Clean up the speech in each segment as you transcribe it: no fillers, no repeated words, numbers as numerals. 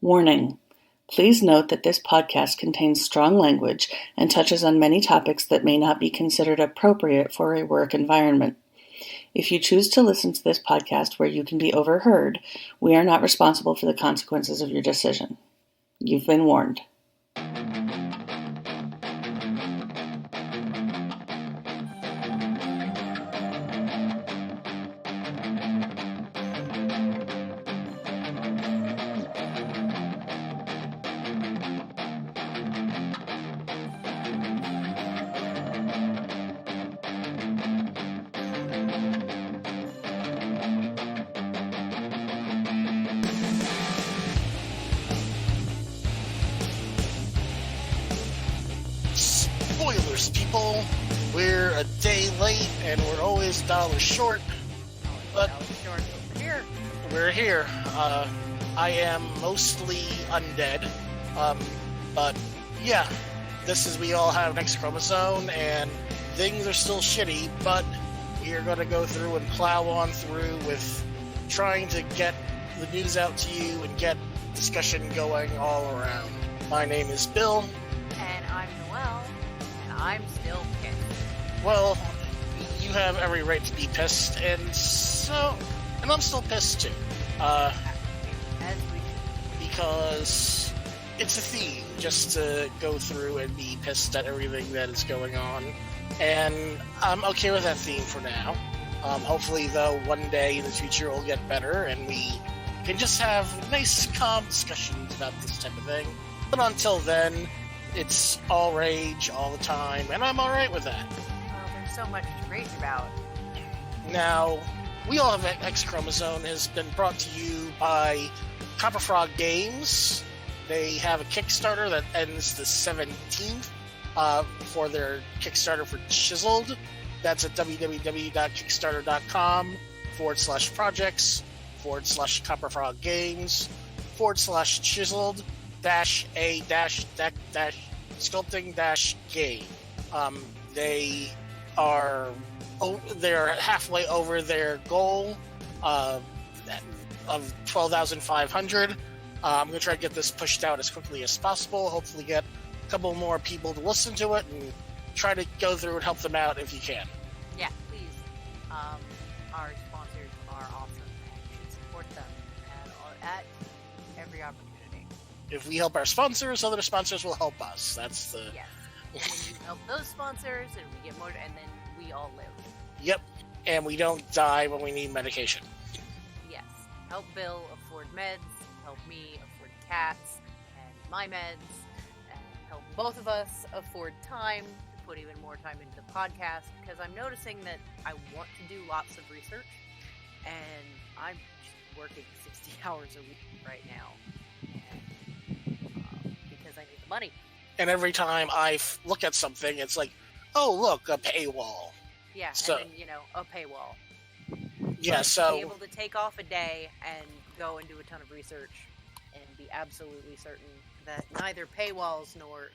Warning: Please note that this podcast contains strong language and touches on many topics that may not be considered appropriate for a work environment. If you choose to listen to this podcast where you can be overheard, we are not responsible for the consequences of your decision. You've been warned. Spoilers, people. We're a day late and we're always $1 short. But we're here. I am mostly undead. But yeah, we all have an X-Chromosome and things are still shitty, but we are going to go through and plow on through with trying to get the news out to you and get discussion going all around. My name is Bill. And I'm Noelle. And I'm still pissed. Well, you have every right to be pissed, and I'm still pissed too. As we should. Because it's a theme, just to go through and be pissed at everything that is going on. And I'm okay with that theme for now. Hopefully, though, one day in the future it'll get better, and we can just have nice, calm discussions about this type of thing. But until then, it's all rage all the time, and I'm alright with that. Well, there's so much to rage about. Now, We All Have X-Chromosome has been brought to you by Copper Frog Games. They have a Kickstarter that ends the 17th for their Kickstarter for Chiseled. That's at www.kickstarter.com/projects/Copper Frog Games /chiseled-a-deck-sculpting-game. They're halfway over their goal of 12,500. I'm going to try to get this pushed out as quickly as possible. Hopefully get a couple more people to listen to it and try to go through and help them out if you can. Yeah, please. Our sponsors are awesome and you should support them at every opportunity. If we help our sponsors, other sponsors will help us. That's the... Yes. And then you help those sponsors and we get more, and then we all live. Yep. And we don't die when we need medication. Yes. Help Bill afford meds, help me afford cats and my meds, and help both of us afford time to put even more time into the podcast, because I'm noticing that I want to do lots of research, and I'm just working 60 hours a week right now, because I need the money. And every time I look at something, it's like, oh, look, a paywall. Yeah, so, and then, a paywall. Yeah, but so... be able to take off a day and go and do a ton of research and be absolutely certain that neither paywalls nor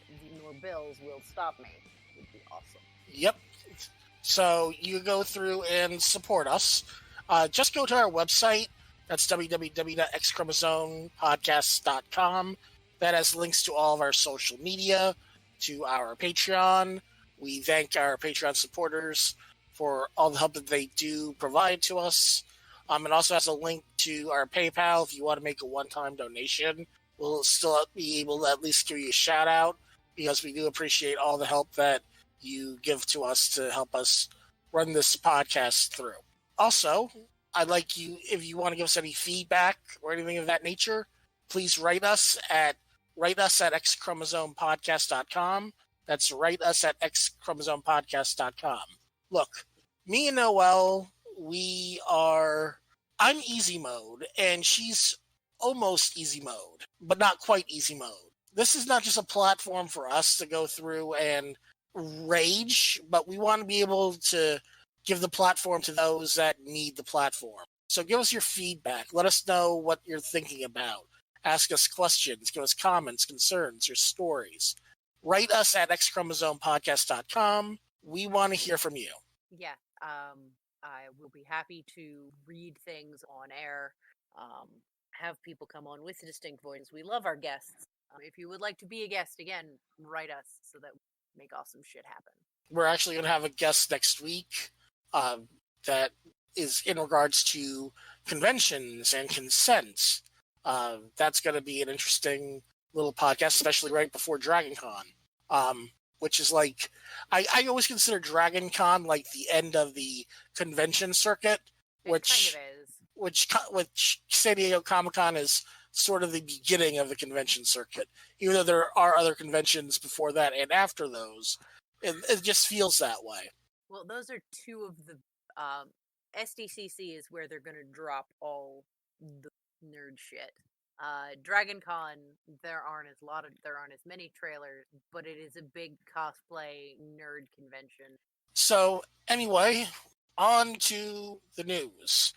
bills will stop me would be awesome. Yep. So you go through and support us. Just go to our website. That's www.xchromosomepodcasts.com. That has links to all of our social media, to our Patreon. We thank our Patreon supporters for all the help that they do provide to us. It also has a link to our PayPal if you want to make a one-time donation. We'll still be able to at least give you a shout-out, because we do appreciate all the help that you give to us to help us run this podcast through. Also, I'd like you, if you want to give us any feedback or anything of that nature, please write us at xchromosomepodcast.com. That's write us at xchromosomepodcast.com. Look, me and Noelle, I'm easy mode, and she's almost easy mode, but not quite easy mode. This is not just a platform for us to go through and rage, but we want to be able to give the platform to those that need the platform. So give us your feedback. Let us know what you're thinking about. Ask us questions, give us comments, concerns, your stories. Write us at xchromosomepodcast.com. We want to hear from you. Yeah, I will be happy to read things on air. have people come on with distinct voices. We love our guests. If you would like to be a guest, again, write us so that we make awesome shit happen. We're actually going to have a guest next week that is in regards to conventions and consent. That's going to be an interesting little podcast, especially right before DragonCon, which is like, I always consider DragonCon like the end of the convention circuit, which kind of is. Which San Diego Comic-Con is sort of the beginning of the convention circuit, even though there are other conventions before that and after those. It just feels that way. Well, those are two of the SDCC is where they're going to drop all the nerd shit. DragonCon, there aren't as many trailers, but it is a big cosplay nerd convention. So anyway, on to the news.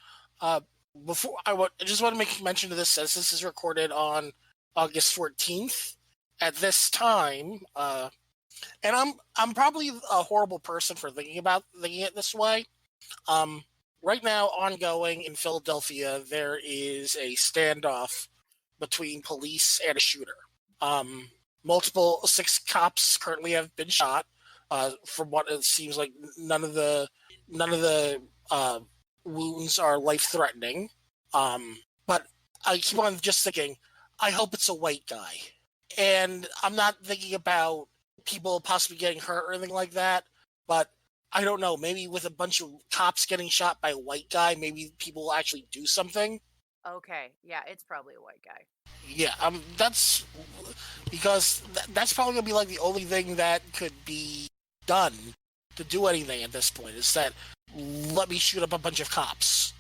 Before I just want to make mention of this, as this is recorded on August 14th. At this time, and I'm probably a horrible person for thinking it this way. Right now, ongoing in Philadelphia, there is a standoff between police and a shooter. Six cops currently have been shot. From what it seems like, none of the wounds are life-threatening. But I keep on just thinking, I hope it's a white guy. And I'm not thinking about people possibly getting hurt or anything like that, but I don't know, maybe with a bunch of cops getting shot by a white guy, maybe people will actually do something. Okay, yeah, it's probably a white guy. Yeah, that's because that's probably going to be like the only thing that could be done to do anything at this point, is that let me shoot up a bunch of cops,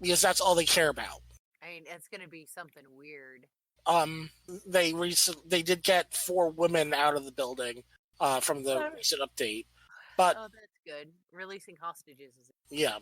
because that's all they care about. I mean, it's going to be something weird. They did get 4 women out of the building from the recent update, but that's good. Releasing hostages is yeah.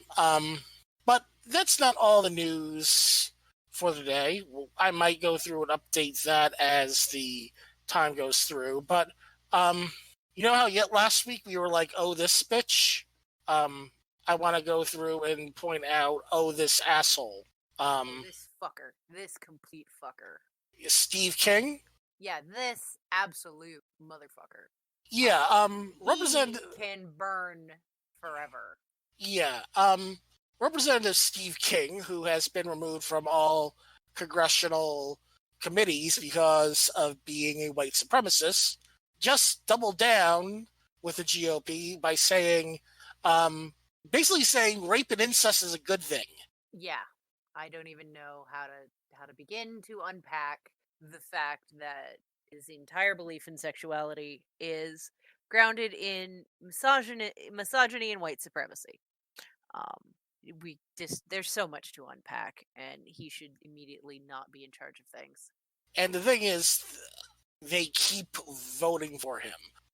But that's not all the news for the day. I might go through and update that as the time goes through. But you know how yet last week we were like, "Oh, this bitch." I want to go through and point out, "Oh, this asshole." This fucker. This complete fucker. Steve King? Yeah, this absolute motherfucker. Yeah, Representative can burn forever. Yeah, Representative Steve King, who has been removed from all congressional committees because of being a white supremacist, just doubled down with the GOP by saying, basically saying rape and incest is a good thing. Yeah. I don't even know how to begin to unpack the fact that his entire belief in sexuality is grounded in misogyny and white supremacy. There's so much to unpack, and he should immediately not be in charge of things. And the thing is, they keep voting for him.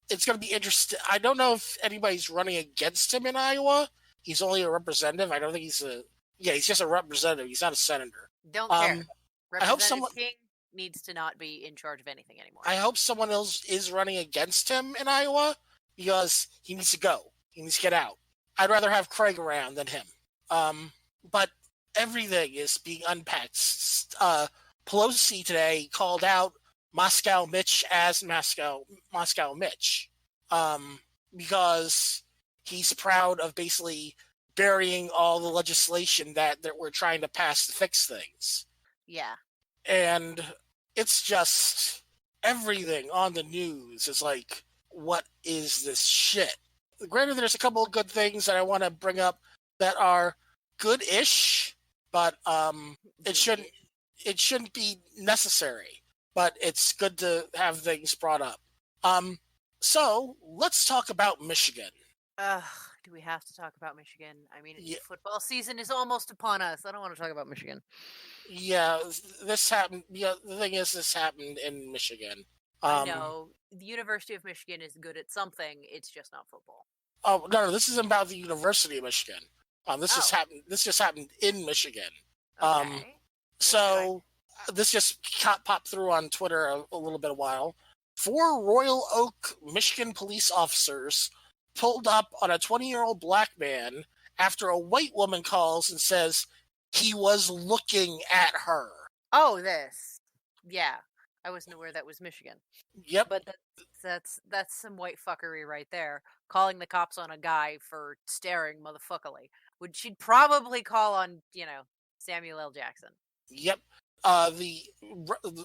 It's going to be interesting. I don't know if anybody's running against him in Iowa. He's only a representative. I don't think he's he's just a representative. He's not a senator. Don't care. I hope someone King needs to not be in charge of anything anymore. I hope someone else is running against him in Iowa, because he needs to go. He needs to get out. I'd rather have Craig around than him. But everything is being unpacked. Pelosi today called out Moscow Mitch as Moscow Mitch, because he's proud of basically burying all the legislation that we're trying to pass to fix things. Yeah. And it's just everything on the news is like, what is this shit? Granted, there's a couple of good things that I want to bring up that are good-ish, but it shouldn't be necessary. But it's good to have things brought up. So let's talk about Michigan. Do we have to talk about Michigan? I mean, football season is almost upon us. I don't want to talk about Michigan. Yeah, this happened. Yeah, the thing is, this happened in Michigan. I know. The University of Michigan is good at something. It's just not football. Oh, no, this isn't about the University of Michigan. This just happened in Michigan. Okay. So this just popped through on Twitter a little bit while. 4 Royal Oak, Michigan police officers pulled up on a 20-year-old black man after a white woman calls and says he was looking at her. Oh, this. Yeah. I wasn't aware that was Michigan. Yep. But that's some white fuckery right there. Calling the cops on a guy for staring motherfuckerly. She'd probably call on, Samuel L. Jackson. Yep.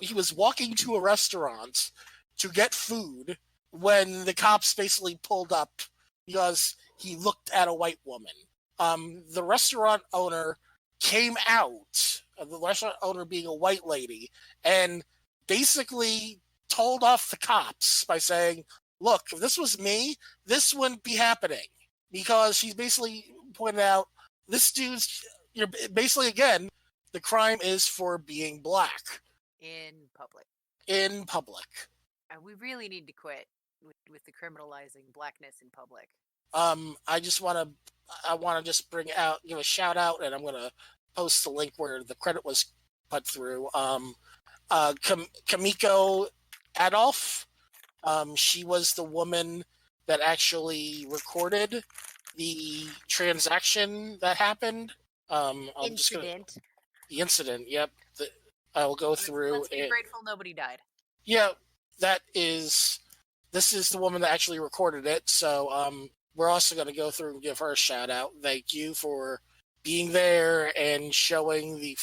He was walking to a restaurant to get food when the cops basically pulled up because he looked at a white woman. The restaurant owner came out, the restaurant owner being a white lady, and basically told off the cops by saying, look, if this was me, this wouldn't be happening. Because she's basically pointed out, this dude's, you're basically, again, the crime is for being black. In public. In public. And we really need to quit with the criminalizing blackness in public. I want to just give a shout out, and I'm going to post the link where the credit was put through. Kamiko Adolf, she was the woman that actually recorded the transaction that happened. Incident. The incident, yep. I will go through. Let's be grateful nobody died. Yeah, this is the woman that actually recorded it. So we're also going to go through and give her a shout out. Thank you for being there and showing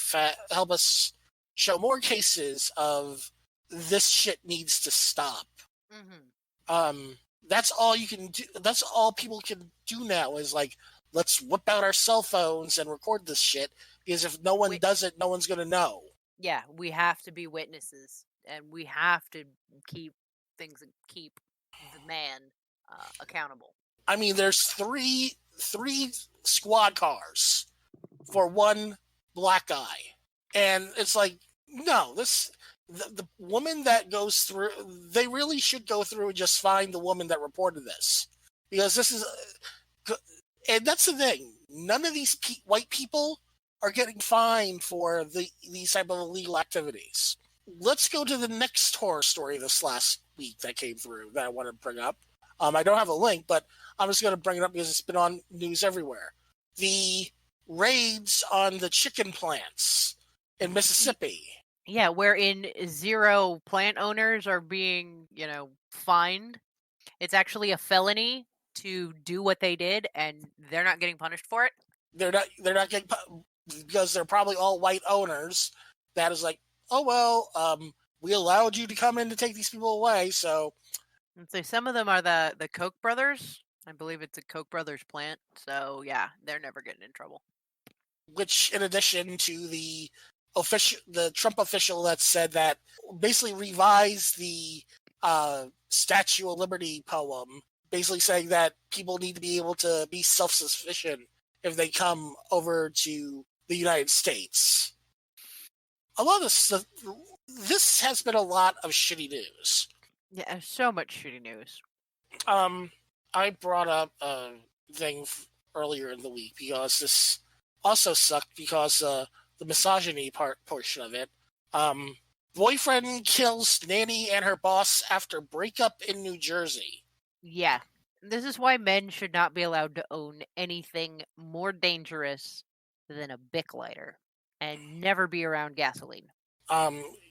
help us show more cases of this shit needs to stop. Mm-hmm. That's all you can do. That's all people can do now is like, let's whip out our cell phones and record this shit. Because if no one does it, no one's going to know. Yeah, we have to be witnesses, and we have to keep the man accountable. I mean, there's three squad cars for one black guy, and it's like, no, the woman that goes through, they really should go through and just find the woman that reported this, because this is, and that's the thing. None of these white people are getting fined for these type of illegal activities. Let's go to the next horror story this last week that came through that I want to bring up. I don't have a link, but I'm just going to bring it up because it's been on news everywhere. The raids on the chicken plants in Mississippi. Yeah, wherein 0 plant owners are being, fined. It's actually a felony to do what they did, and they're not getting punished for it. They're not getting because they're probably all white owners. That is like, oh well, we allowed you to come in to take these people away, so. And so some of them are the Koch brothers. I believe it's a Koch brothers plant. So yeah, they're never getting in trouble. Which, in addition to the Trump official that said that basically revised the Statue of Liberty poem, basically saying that people need to be able to be self-sufficient if they come over to the United States. A lot of this has been a lot of shitty news. Yeah, so much shitty news. I brought up a thing earlier in the week because this also sucked because the misogyny portion of it. Boyfriend kills nanny and her boss after breakup in New Jersey. Yeah. This is why men should not be allowed to own anything more dangerous than a Bic lighter and never be around gasoline.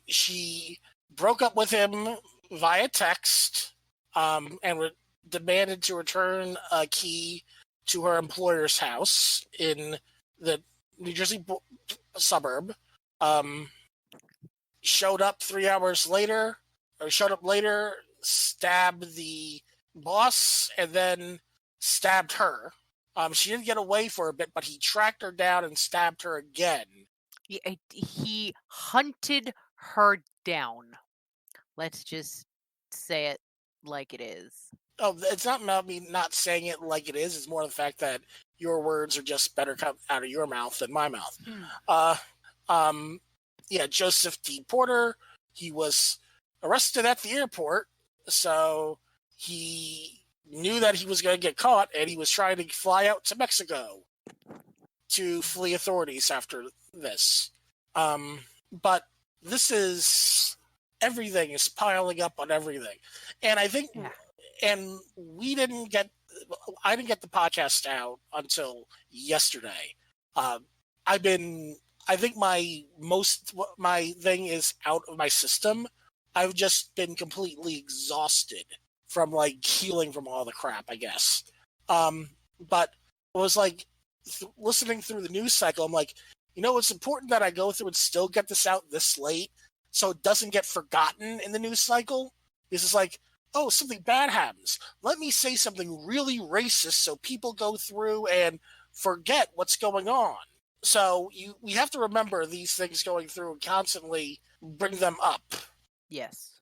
She broke up with him via text and demanded to return a key to her employer's house in the New Jersey suburb. Showed up later, stabbed the boss, and then stabbed her. She didn't get away for a bit, but he tracked her down and stabbed her again. He hunted her down. Let's just say it like it is. Oh, it's not about me not saying it like it is. It's more the fact that your words are just better come out of your mouth than my mouth. Joseph D. Porter, he was arrested at the airport, so he knew that he was going to get caught, and he was trying to fly out to Mexico to flee authorities after this. But this is, everything is piling up on everything. And I think, and I didn't get the podcast out until yesterday. I've been I think my thing is out of my system. I've just been completely exhausted from like healing from all the crap, I guess. But it was like listening through the news cycle. I'm like, it's important that I go through and still get this out this late, so it doesn't get forgotten in the news cycle. Because it's like, oh, something bad happens. Let me say something really racist so people go through and forget what's going on. So we have to remember these things going through and constantly bring them up. Yes.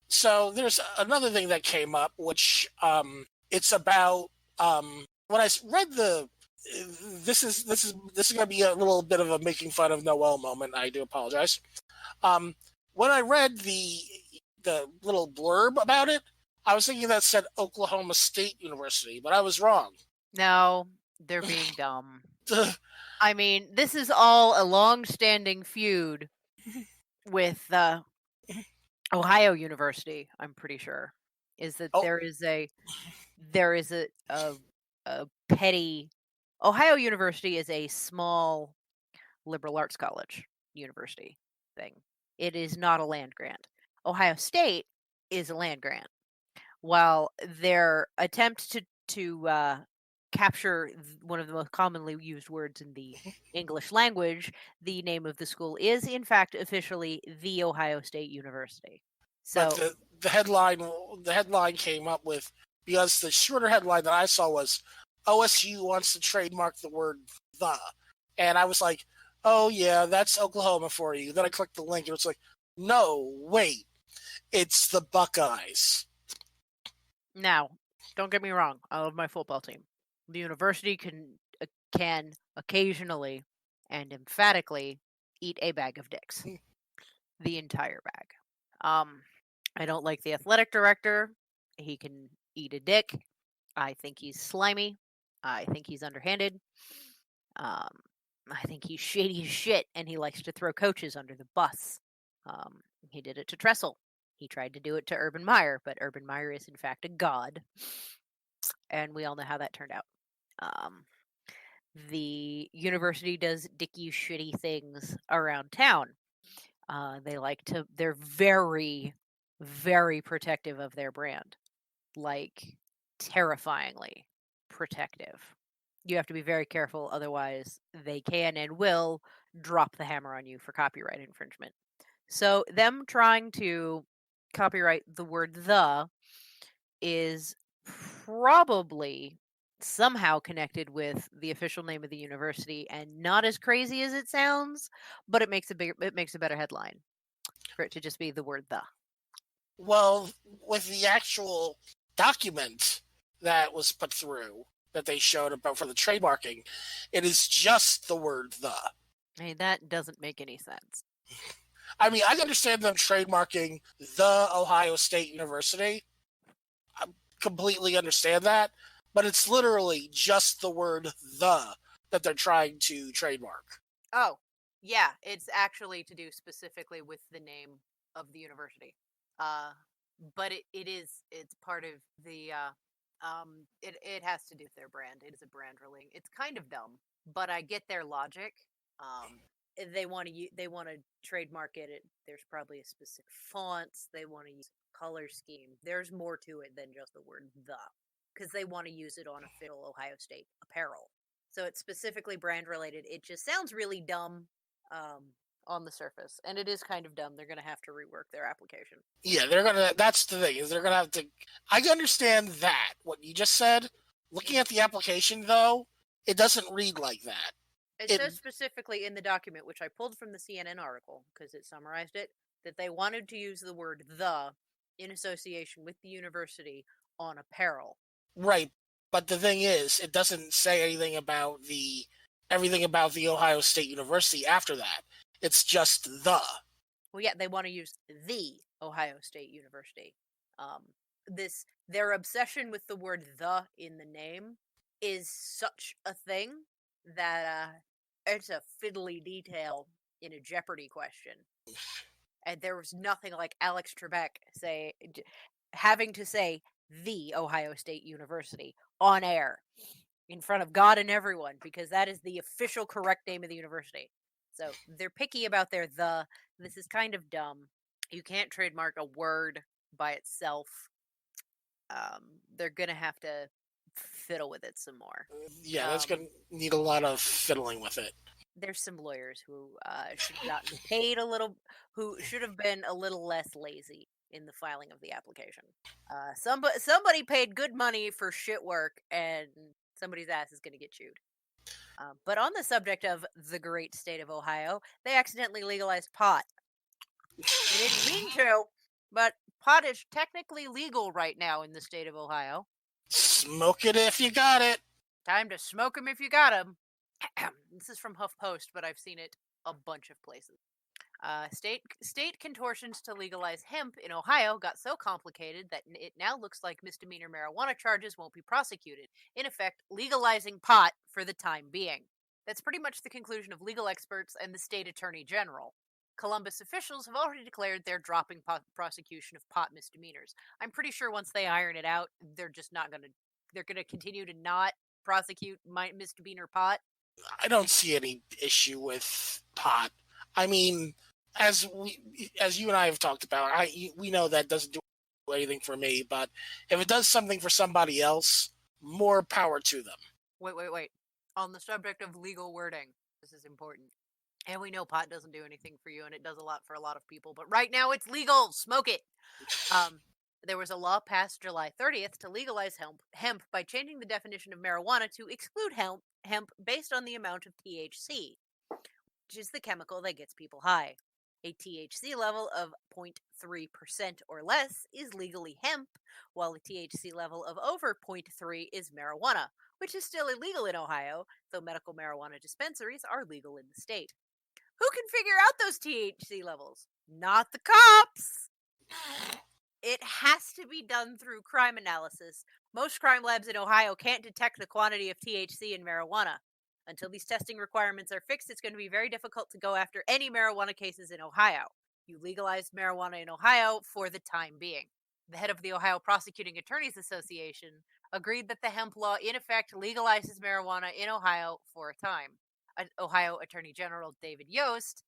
So there's another thing that came up, which it's about when I read the. This is going to be a little bit of a making fun of Noel moment. I do apologize. When I read the little blurb about it, I was thinking that said Oklahoma State University, but I was wrong. No, they're being dumb. I mean, this is all a long-standing feud with Ohio University. I'm pretty sure is that there is a petty. Ohio University is a small liberal arts college university thing. It is not a land grant. Ohio State is a land grant. While their attempt to capture one of the most commonly used words in the English language, the name of the school is in fact officially the Ohio State University. So but the headline came up with, because the shorter headline that I saw was OSU wants to trademark the word the, and I was like, oh yeah, that's Oklahoma for you. Then I clicked the link and it was like, no, wait, it's the Buckeyes. Now, don't get me wrong, I love my football team. The university can occasionally and emphatically eat a bag of dicks. The entire bag. I don't like the athletic director. He can eat a dick. I think he's slimy. I think he's underhanded. I think he's shady as shit, and he likes to throw coaches under the bus. He did it to Tressel. He tried to do it to Urban Meyer, but Urban Meyer is in fact a god, and we all know how that turned out. The university does dicky, shitty things around town. They're very, very protective of their brand, like terrifyingly protective. You have to be very careful, otherwise they can and will drop the hammer on you for copyright infringement. So them trying to copyright the word the is probably somehow connected with the official name of the university, and not as crazy as it sounds, but it makes a better headline for it to just be the word the. Well, with the actual document that was put through that they showed about for the trademarking, it is just the word the. I mean, that doesn't make any sense. I mean, I understand them trademarking the Ohio State University. I completely understand that, but it's literally just the word the that they're trying to trademark. Oh, yeah, it's actually to do specifically with the name of the university. But it's part of the it has to do with their brand. It is a brand ruling. It's kind of dumb, but I get their logic. They want to trademark it. There's probably a specific fonts. They want to use color scheme. There's more to it than just the word the, because they want to use it on official Ohio State apparel. So it's specifically brand related. It just sounds really dumb on the surface, and it is kind of dumb. They're going to have to rework their application. Yeah, that's the thing, is they're gonna have to. I understand that what you just said. Looking at the application, though, it doesn't read like that. It says specifically in the document, which I pulled from the CNN article because it summarized it, that they wanted to use the word the in association with the university on apparel. Right, but the thing is, it doesn't say everything about the Ohio State University after that. It's just the. Well, yeah, they want to use the Ohio State University. Their obsession with the word the in the name is such a thing that it's a fiddly detail in a Jeopardy question. And there was nothing like Alex Trebek having to say the Ohio State University on air in front of God and everyone, because that is the official correct name of the university. So they're picky about their the. This is kind of dumb. You can't trademark a word by itself. They're gonna have to fiddle with it some more. Yeah, that's going to need a lot of fiddling with it. There's some lawyers who should have gotten paid a little, who should have been a little less lazy in the filing of the application. Somebody paid good money for shit work, and somebody's ass is going to get chewed. But on the subject of the great state of Ohio, they accidentally legalized pot. They didn't mean to, but pot is technically legal right now in the state of Ohio. Smoke it if you got it. Time to smoke 'em if you got 'em. This is from HuffPost, but I've seen it a bunch of places. State contortions to legalize hemp in Ohio got so complicated that it now looks like misdemeanor marijuana charges won't be prosecuted. In effect, legalizing pot for the time being. That's pretty much the conclusion of legal experts and the state attorney general. Columbus officials have already declared they're dropping prosecution of pot misdemeanors. I'm pretty sure once they iron it out, they're just not going to. They're going to continue to not prosecute misdemeanor pot. I don't see any issue with pot. I mean, as you and I have talked about, we know that doesn't do anything for me, but if it does something for somebody else, more power to them. Wait. On the subject of legal wording, this is important. And we know pot doesn't do anything for you, and it does a lot for a lot of people, but right now it's legal. Smoke it. There was a law passed July 30th to legalize hemp by changing the definition of marijuana to exclude hemp based on the amount of THC, which is the chemical that gets people high. A THC level of 0.3% or less is legally hemp, while a THC level of over 0.3 is marijuana, which is still illegal in Ohio, though medical marijuana dispensaries are legal in the state. Who can figure out those THC levels? Not the cops! It has to be done through crime analysis. Most crime labs in Ohio can't detect the quantity of THC in marijuana. Until these testing requirements are fixed, it's going to be very difficult to go after any marijuana cases in Ohio. You legalized marijuana in Ohio for the time being. The head of the Ohio Prosecuting Attorneys Association agreed that the hemp law in effect legalizes marijuana in Ohio for a time. Ohio Attorney General Dave Yost,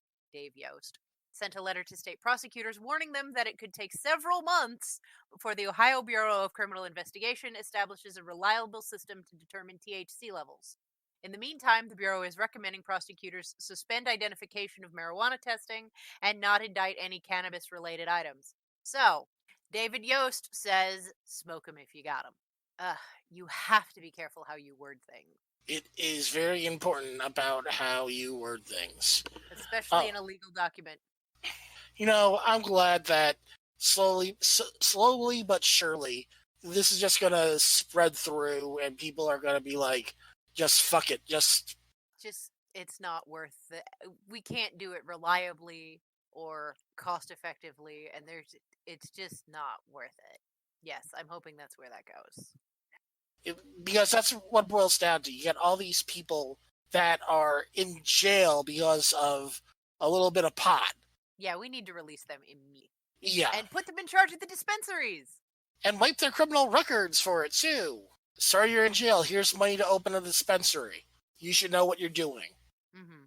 sent a letter to state prosecutors warning them that it could take several months before the Ohio Bureau of Criminal Investigation establishes a reliable system to determine THC levels. In the meantime, the Bureau is recommending prosecutors suspend identification of marijuana testing and not indict any cannabis-related items. So, David Yost says, smoke 'em if you got 'em. You have to be careful how you word things. It is very important about how you word things. Especially in a legal document. You know, I'm glad that slowly but surely, this is just going to spread through and people are going to be like, just fuck it. Just, it's not worth it. We can't do it reliably or cost effectively, and it's just not worth it. Yes, I'm hoping that's where that goes. Because that's what boils down to. You get all these people that are in jail because of a little bit of pot. Yeah, we need to release them immediately. Yeah. And put them in charge of the dispensaries. And wipe their criminal records for it, too. Sorry you're in jail. Here's money to open a dispensary. You should know what you're doing. Mm-hmm.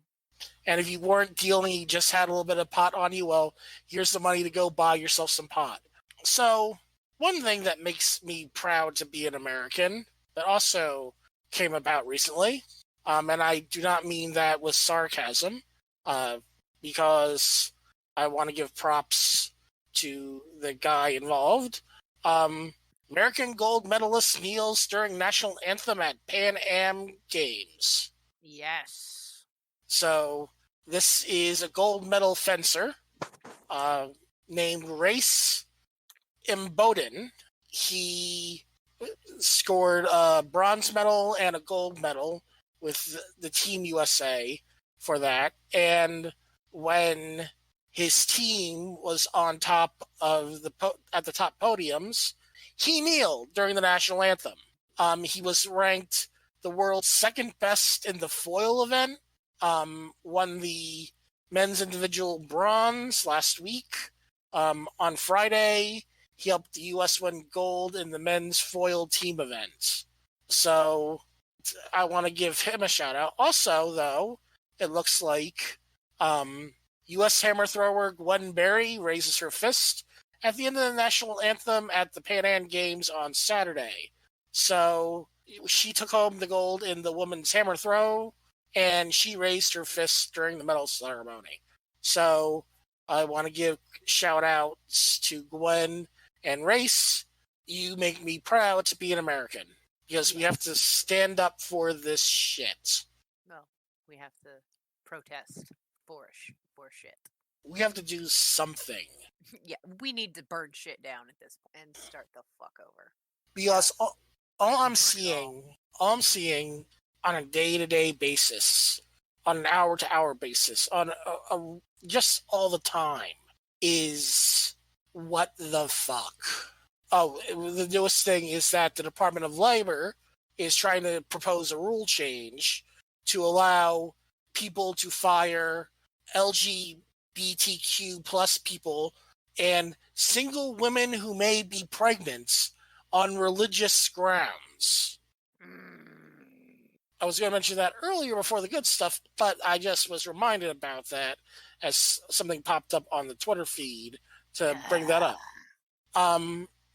And if you weren't dealing, you just had a little bit of pot on you, well, here's the money to go buy yourself some pot. So, one thing that makes me proud to be an American that also came about recently, and I do not mean that with sarcasm, because I want to give props to the guy involved. American gold medalist kneels during national anthem at Pan Am Games. Yes. So, this is a gold medal fencer named Race Imboden. He scored a bronze medal and a gold medal with the Team USA for that. And when his team was on top of at the top podiums, he kneeled during the national anthem. He was ranked the world's second best in the foil event. Won the men's individual bronze last week. On Friday, he helped the U.S. win gold in the men's foil team event. So I want to give him a shout out. Also, though, it looks like U.S. hammer thrower Gwen Berry raises her fist at the end of the national anthem at the Pan Am Games on Saturday. So she took home the gold in the women's hammer throw, and she raised her fist during the medal ceremony. So I want to give shout outs to Gwen and Race. You make me proud to be an American because we have to stand up for this shit. Well, we have to protest for shit. We have to do something. Yeah, we need to burn shit down at this point and start the fuck over. Because all I'm seeing on a day-to-day basis, on an hour-to-hour basis, on just all the time, is what the fuck. Oh, the newest thing is that the Department of Labor is trying to propose a rule change to allow people to fire LGBTQ plus people and single women who may be pregnant on religious grounds. I was going to mention that earlier before the good stuff, but I just was reminded about that as something popped up on the Twitter feed to bring that up.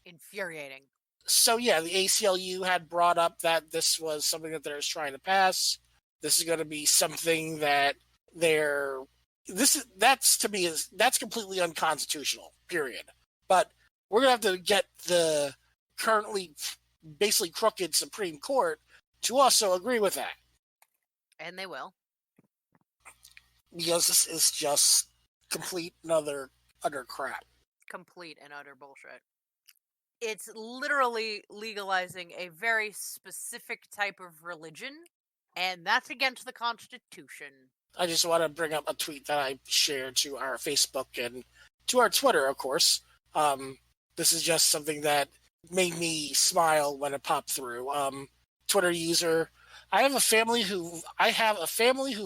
Infuriating. So yeah, the ACLU had brought up that this was something that they're trying to pass. This is going to be something that that's completely unconstitutional, period. But we're going to have to get the currently basically crooked Supreme Court to also agree with that. And they will. Because this is just complete and utter crap. Complete and utter bullshit. It's literally legalizing a very specific type of religion, and that's against the Constitution. I just want to bring up a tweet that I shared to our Facebook and to our Twitter, of course. This is just something that made me smile when it popped through. Twitter user, I have a family who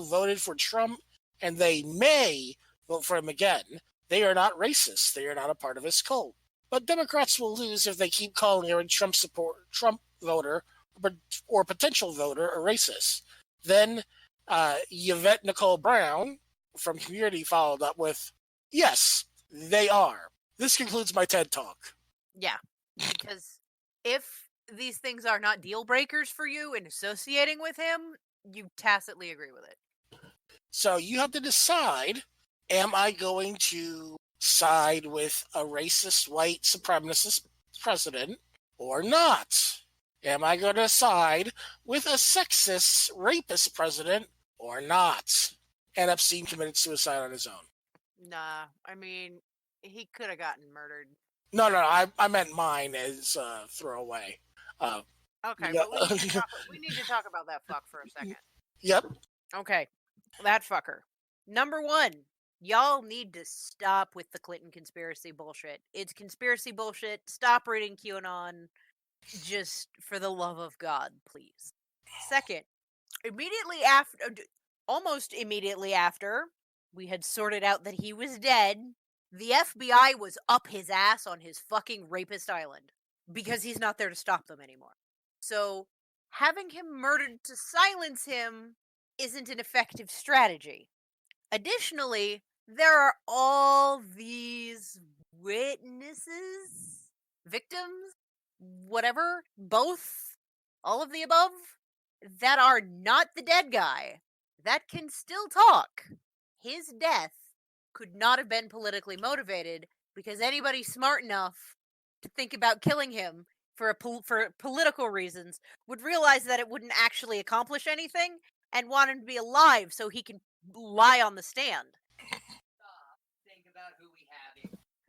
voted for Trump, and they may vote for him again. They are not racist. They are not a part of his cult. But Democrats will lose if they keep calling every Trump voter or potential voter a racist. Then Yvette Nicole Brown from Community followed up with, yes, they are. This concludes my TED Talk. Yeah, because if these things are not deal breakers for you in associating with him, you tacitly agree with it. So you have to decide, am I going to side with a racist white supremacist president or not? Am I going to side with a sexist rapist president or not? And Epstein committed suicide on his own. Nah, I mean, he could have gotten murdered. No, I meant mine as throwaway. Okay, yeah. but we need to talk about that fuck for a second. Yep. Okay, that fucker. Number one, y'all need to stop with the Clinton conspiracy bullshit. It's conspiracy bullshit. Stop reading QAnon. Just for the love of God, please. Second, almost immediately after we had sorted out that he was dead, the FBI was up his ass on his fucking rapist island because he's not there to stop them anymore. So having him murdered to silence him isn't an effective strategy. Additionally, there are all these witnesses, victims, whatever, both, all of the above, that are not the dead guy, that can still talk. His death could not have been politically motivated because anybody smart enough to think about killing him for political reasons would realize that it wouldn't actually accomplish anything and want him to be alive so he can lie on the stand. Think about who we have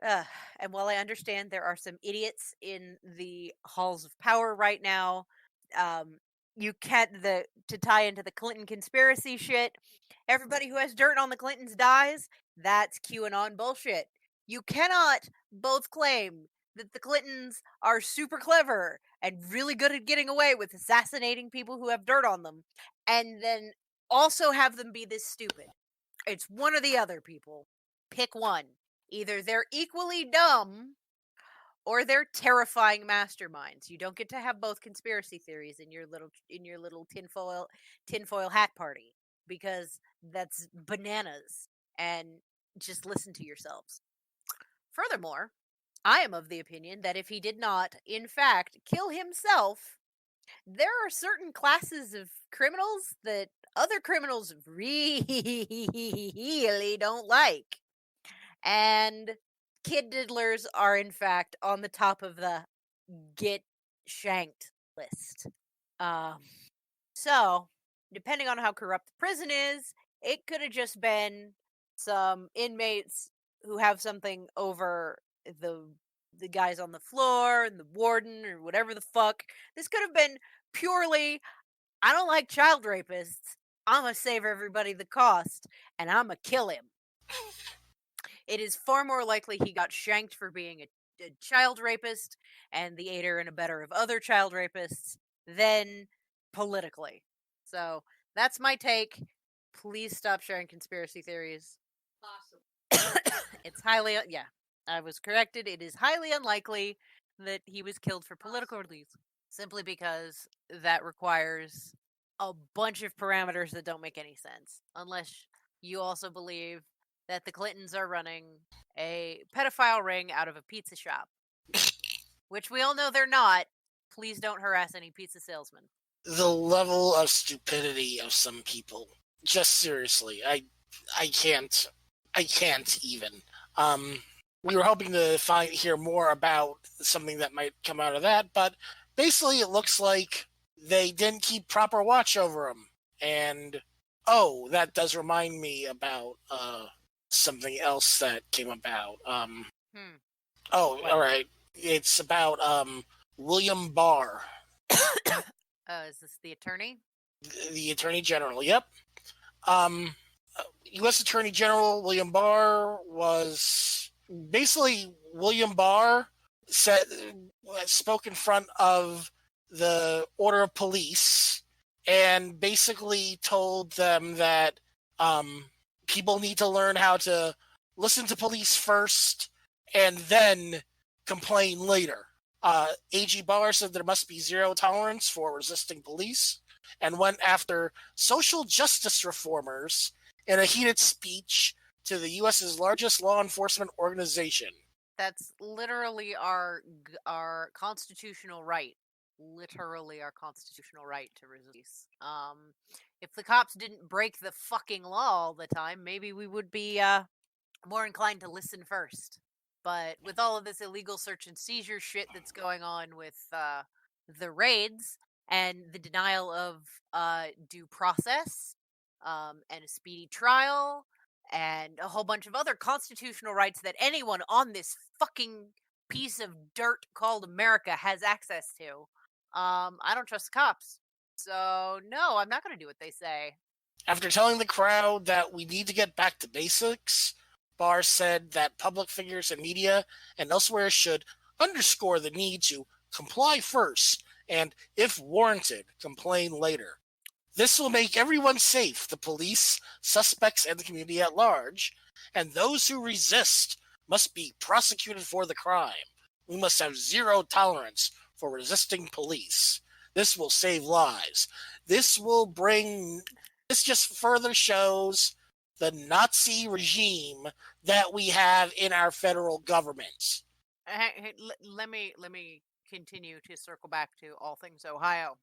here. And while I understand there are some idiots in the halls of power right now, you can't to tie into the Clinton conspiracy shit. Everybody who has dirt on the Clintons dies. That's QAnon bullshit. You cannot both claim that the Clintons are super clever and really good at getting away with assassinating people who have dirt on them, and then also have them be this stupid. It's one or the other, people. Pick one. Either they're equally dumb or they're terrifying masterminds. You don't get to have both conspiracy theories in your little tinfoil hat party, because that's bananas. and just listen to yourselves. Furthermore, I am of the opinion that if he did not, in fact, kill himself, there are certain classes of criminals that other criminals really don't like. And kid diddlers are, in fact, on the top of the get shanked list. So, depending on how corrupt the prison is, it could have just been some inmates who have something over the guys on the floor and the warden or whatever the fuck. This could have been purely, I don't like child rapists. I'm gonna save everybody the cost, and I'm gonna kill him. It is far more likely he got shanked for being a child rapist and the aider and abetter of other child rapists than politically. So that's my take. Please stop sharing conspiracy theories. Possible. It's highly, yeah, I was corrected. It is highly unlikely that he was killed for political reasons, simply because that requires a bunch of parameters that don't make any sense. Unless you also believe that the Clintons are running a pedophile ring out of a pizza shop, which we all know they're not. Please don't harass any pizza salesman. The level of stupidity of some people. Just seriously, I can't even. We were hoping to hear more about something that might come out of that, but basically it looks like they didn't keep proper watch over him. And that does remind me about something else that came about. All right. It's about William Barr. Is this the attorney? The Attorney General, yep. U.S. Attorney General William Barr was basically William Barr spoke in front of the Order of Police and basically told them that people need to learn how to listen to police first and then complain later. AG Barr said there must be zero tolerance for resisting police and went after social justice reformers in a heated speech to the U.S.'s largest law enforcement organization. That's literally our constitutional right. Literally our constitutional right to resist. If the cops didn't break the fucking law all the time, maybe we would be more inclined to listen first. But with all of this illegal search and seizure shit that's going on with the raids and the denial of due process and a speedy trial and a whole bunch of other constitutional rights that anyone on this fucking piece of dirt called America has access to, I don't trust the cops. So, no, I'm not going to do what they say. After telling the crowd that we need to get back to basics, Barr said that public figures and media and elsewhere should underscore the need to comply first and, if warranted, complain later. This will make everyone safe, the police, suspects, and the community at large, and those who resist must be prosecuted for the crime. We must have zero tolerance for resisting police. This will save lives. This just further shows the Nazi regime that we have in our federal government. Hey, let me continue to circle back to all things Ohio.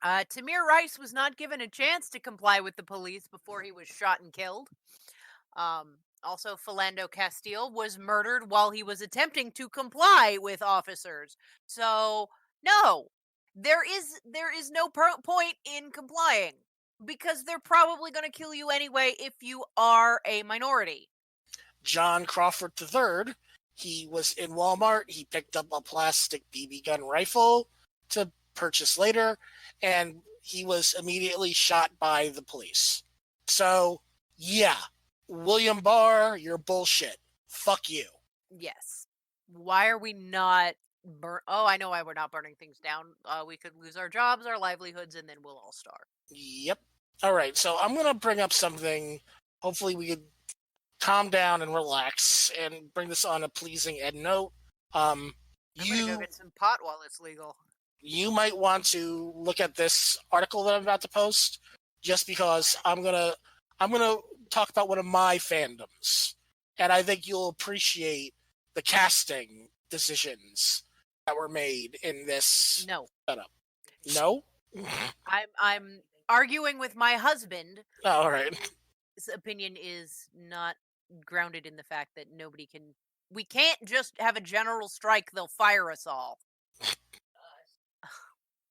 Tamir Rice was not given a chance to comply with the police before he was shot and killed. Also, Philando Castile was murdered while he was attempting to comply with officers. So, no, there is no point in complying because they're probably going to kill you anyway if you are a minority. John Crawford III, he was in Walmart. He picked up a plastic BB gun rifle to purchase later, and he was immediately shot by the police. So, yeah, William Barr, you're bullshit. Fuck you. Yes. Why are we not I know why we're not burning things down. We could lose our jobs, our livelihoods, and then we'll all starve. Yep. All right, so I'm going to bring up something. Hopefully we could calm down and relax and bring this on a pleasing end note. I'm going to go get some pot while it's legal. You might want to look at this article that I'm about to post, just because I'm gonna talk about one of my fandoms, and I think you'll appreciate the casting decisions that were made in this No. setup. No? I'm arguing with my husband. Oh, all right. His opinion is not grounded in the fact that we can't just have a general strike, they'll fire us all.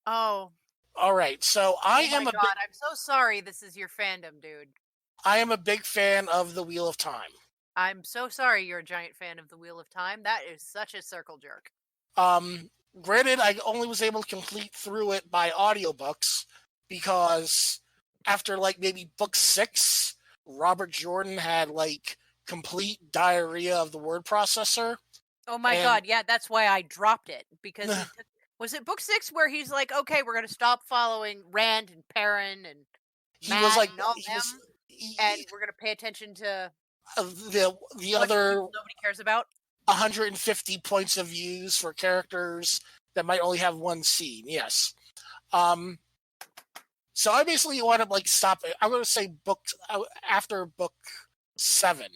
Oh. All right. So I Oh am my a god, I'm so sorry this is your fandom, dude. I am a big fan of the Wheel of Time. I'm so sorry you're a giant fan of the Wheel of Time. That is such a circle jerk. Granted, I only was able to complete through it by audiobooks because after like maybe book 6, Robert Jordan had like complete diarrhea of the word processor. Oh my god, yeah, that's why I dropped it. Because was it book 6 where he's like, okay, we're going to stop following Rand and Perrin and Matt and all them, and we're going to pay attention to the other nobody cares about? 150 points of views for characters that might only have one scene. Yes. So I basically want to like stop it. I'm going to say after book 7,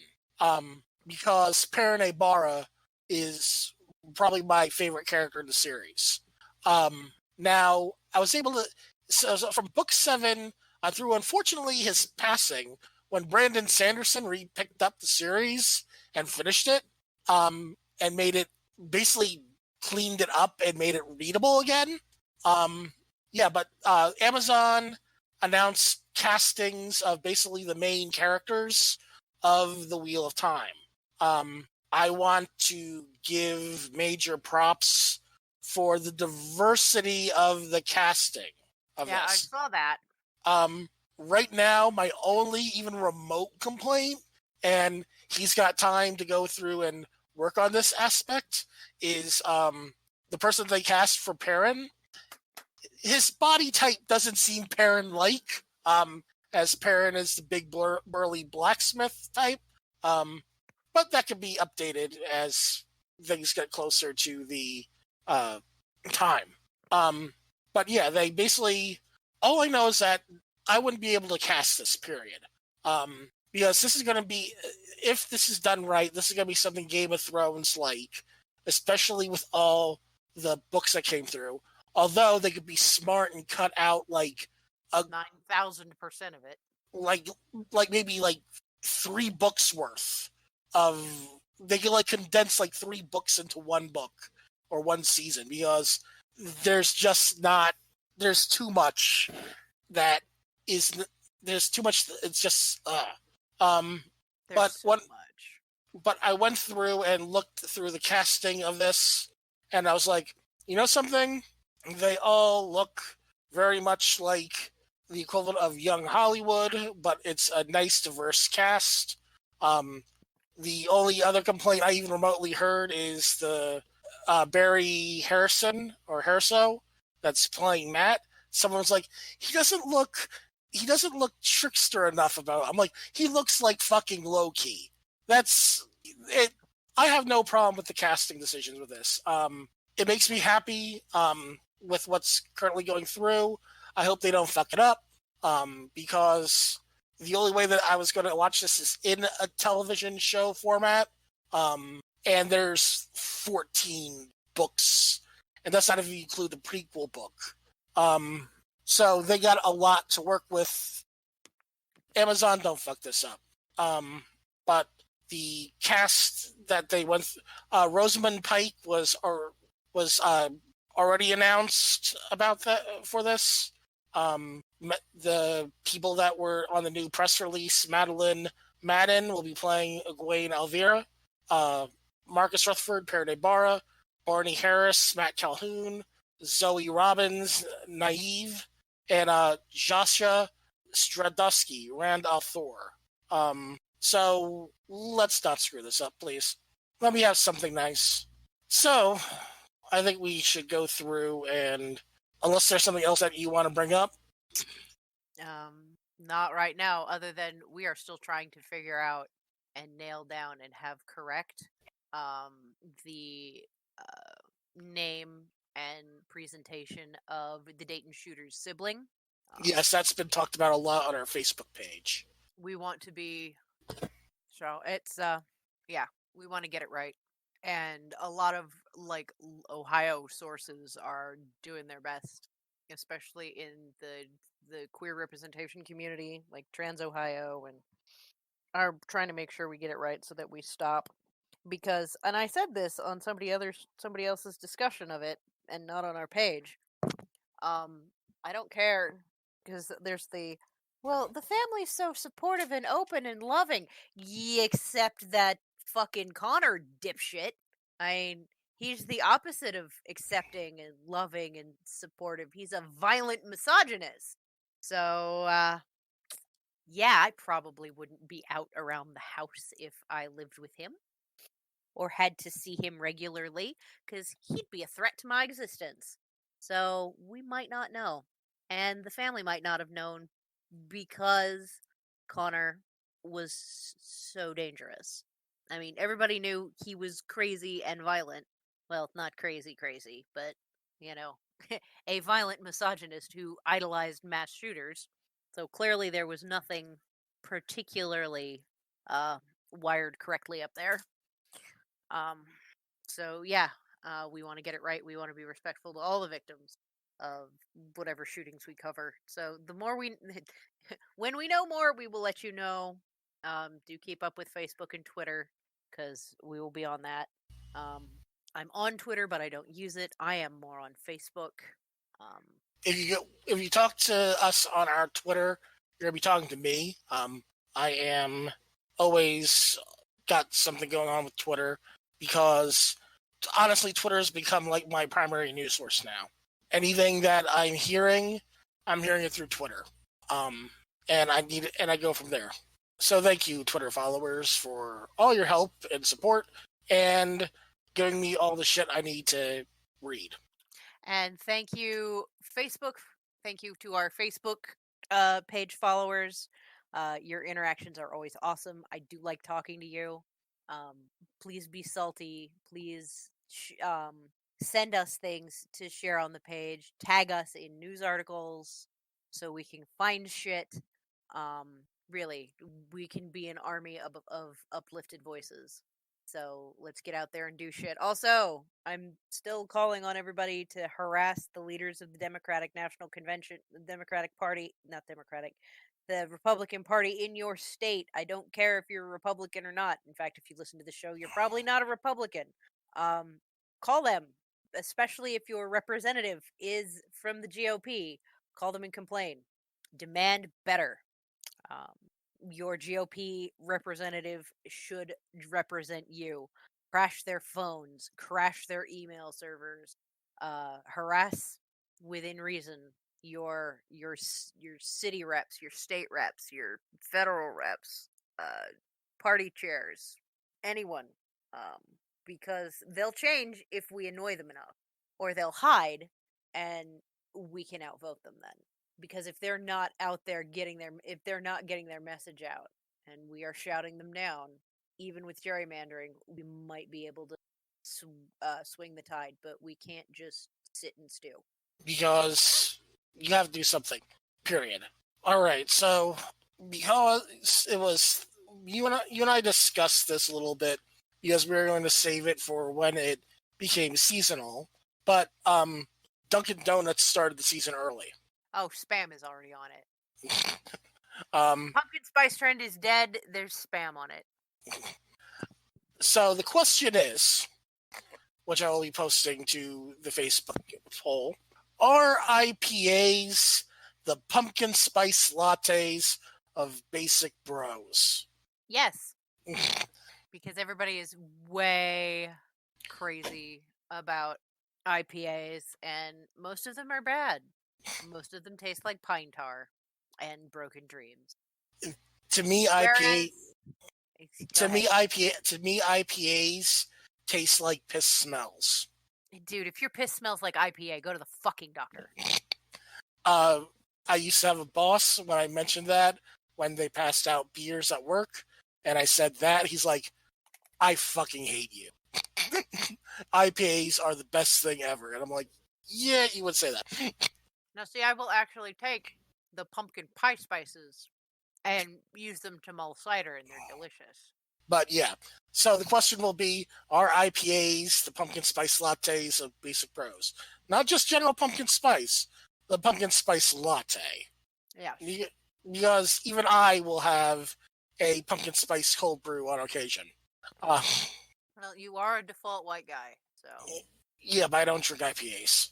because Perrin Barra is probably my favorite character in the series. Now I was able to so from book 7 through unfortunately his passing when Brandon Sanderson picked up the series and finished it. And made it basically cleaned it up and made it readable again. But Amazon announced castings of basically the main characters of the Wheel of Time. I want to give major props for the diversity of the casting of Yeah, this. I saw that. Right now, my only even remote complaint, and he's got time to go through and work on this aspect, is the person they cast for Perrin. His body type doesn't seem Perrin-like, as Perrin is the big burly blacksmith type. But that could be updated as things get closer to the time. But yeah, they basically, all I know is that I wouldn't be able to cast this, period. Because this is going to be, if this is done right, this is going to be something Game of Thrones like, especially with all the books that came through. Although they could be smart and cut out like 9,000% of it. Like maybe like 3 books worth of, they could like condense like 3 books into 1 book or 1 season, because there's too much that is, there's too much, it's just, There's so much. But I went through and looked through the casting of this, and I was like, you know something? They all look very much like the equivalent of Young Hollywood, but it's a nice, diverse cast. The only other complaint I even remotely heard is the Barry Harrison or Herso that's playing Matt. Someone's like, he doesn't look trickster enough about it. I'm like, he looks like fucking Loki. That's it. I have no problem with the casting decisions with this. It makes me happy with what's currently going through. I hope they don't fuck it up, because the only way that I was going to watch this is in a television show format, and there's 14 books, and that's not if you include the prequel book. So they got a lot to work with. Amazon, don't fuck this up. But the cast that they went, Rosamund Pike was already announced about that for this. The people that were on the new press release, Madeline Madden will be playing Egwene Elvira, Marcus Rutherford, Perrin Barra, Barney Harris, Matt Calhoun, Zoe Robbins, Naive, and Jasha Stradowski, Rand Althor. So let's not screw this up, please. Let me have something nice. So I think we should go through, and unless there's something else that you want to bring up. Not right now, other than we are still trying to figure out and nail down and have correct the name and presentation of the Dayton Shooter's sibling. Yes, that's been talked about a lot on our Facebook page. we want to be. So it's we want to get it right. And a lot of like Ohio sources are doing their best, especially in the queer representation community, like Trans Ohio, and are trying to make sure we get it right so that we stop. Because, and I said this on somebody else's discussion of it, and not on our page. I don't care because there's the family's so supportive and open and loving. Except that fucking Connor dipshit. I mean, he's the opposite of accepting and loving and supportive. He's a violent misogynist. So, yeah, I probably wouldn't be out around the house if I lived with him or had to see him regularly, because he'd be a threat to my existence. So we might not know. And the family might not have known because Connor was so dangerous. I mean, everybody knew he was crazy and violent. Well, not crazy, but, you know, a violent misogynist who idolized mass shooters. So clearly there was nothing particularly wired correctly up there. Um, so yeah, we want to get it right. We want to be respectful to all the victims of whatever shootings we cover. So the more when we know more, we will let you know. Do keep up with Facebook and Twitter because we will be on that. I'm on Twitter, but I don't use it. I am more on Facebook. If you talk to us on our Twitter, you're gonna be talking to me. I am always got something going on with Twitter because honestly, Twitter has become like my primary news source now. Anything that I'm hearing it through Twitter. And I go from there. So thank you, Twitter followers, for all your help and support and giving me all the shit I need to read. And thank you, Facebook. Thank you to our Facebook page followers. Your interactions are always awesome. I do like talking to you. Please be salty. Please send us things to share on the page. Tag us in news articles so we can find shit. Really, we can be an army of uplifted voices. So let's get out there and do shit. Also, I'm still calling on everybody to harass the leaders of the Democratic National Convention, the Democratic Party, not Democratic, the Republican Party in your state. I don't care if you're a Republican or not. In fact, if you listen to the show, you're probably not a Republican. Call them, especially if your representative is from the GOP. Call them and complain. Demand better. Your GOP representative should represent you. Crash their phones, crash their email servers, harass within reason your city reps, your state reps, your federal reps, party chairs, anyone, because they'll change if we annoy them enough, or they'll hide, and we can outvote them then. Because if they're not out there if they're not getting their message out, and we are shouting them down, even with gerrymandering, we might be able to swing the tide, but we can't just sit and stew. Because you have to do something. Period. All right. So because it was you and I discussed this a little bit because we were going to save it for when it became seasonal, but Dunkin' Donuts started the season early. Oh, spam is already on it. Pumpkin spice trend is dead. There's spam on it. So the question is, which I will be posting to the Facebook poll, are IPAs the pumpkin spice lattes of basic bros? Yes. Because everybody is way crazy about IPAs, and most of them are bad. Most of them taste like pine tar and broken dreams. To me, IPAs taste like piss smells. Dude, if your piss smells like IPA, go to the fucking doctor. I used to have a boss when I mentioned that when they passed out beers at work, and I said that, he's like, I fucking hate you. IPAs are the best thing ever. And I'm like, yeah, you would say that. Now, see, I will actually take the pumpkin pie spices And use them to mull cider, and they're delicious. But yeah, so the question will be, are IPAs the pumpkin spice lattes of Basic Bros? Not just general pumpkin spice, the pumpkin spice latte. Yeah. Because even I will have a pumpkin spice cold brew on occasion. Well, you are a default white guy, so... Yeah, but I don't drink IPAs.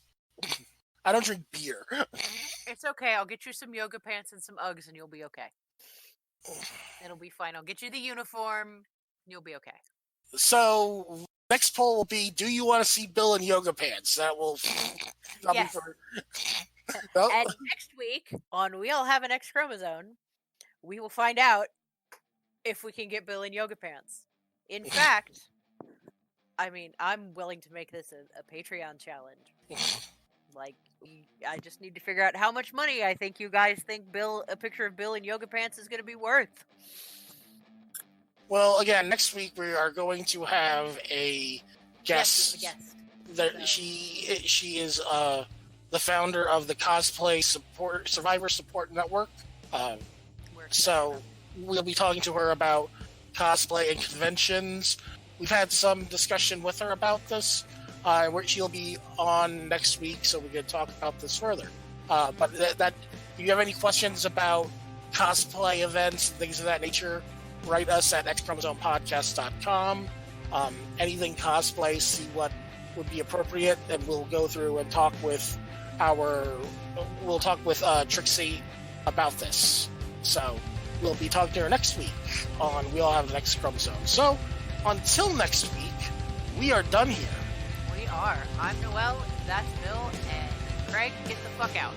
I don't drink beer. It's okay, I'll get you some yoga pants and some Uggs, and you'll be okay. It'll be fine. I'll get you the uniform. You'll be okay. So, next poll will be, do you want to see Bill in yoga pants? That will... Yes. Nope. And next week, on We All Have an X-Chromosome, we will find out if we can get Bill in yoga pants. In fact, I mean, I'm willing to make this a Patreon challenge. Like, I just need to figure out how much money I think you guys think a picture of Bill in yoga pants is going to be worth. Well, again, next week we are going to have a guest. Yes, a guest. She is the founder of the Cosplay Survivor Support Network. So we'll be talking to her about cosplay and conventions. We've had some discussion with her about this. She'll be on next week, so we can talk about this further. But if you have any questions about cosplay events and things of that nature, write us at xchromosomepodcast.com. Anything cosplay, see what would be appropriate, and we'll go through and talk with Trixie about this. So we'll be talking to her next week on We All Have an X Chromosome. So until next week, we are done here. We are. I'm Noelle, that's Bill, and Craig, get the fuck out.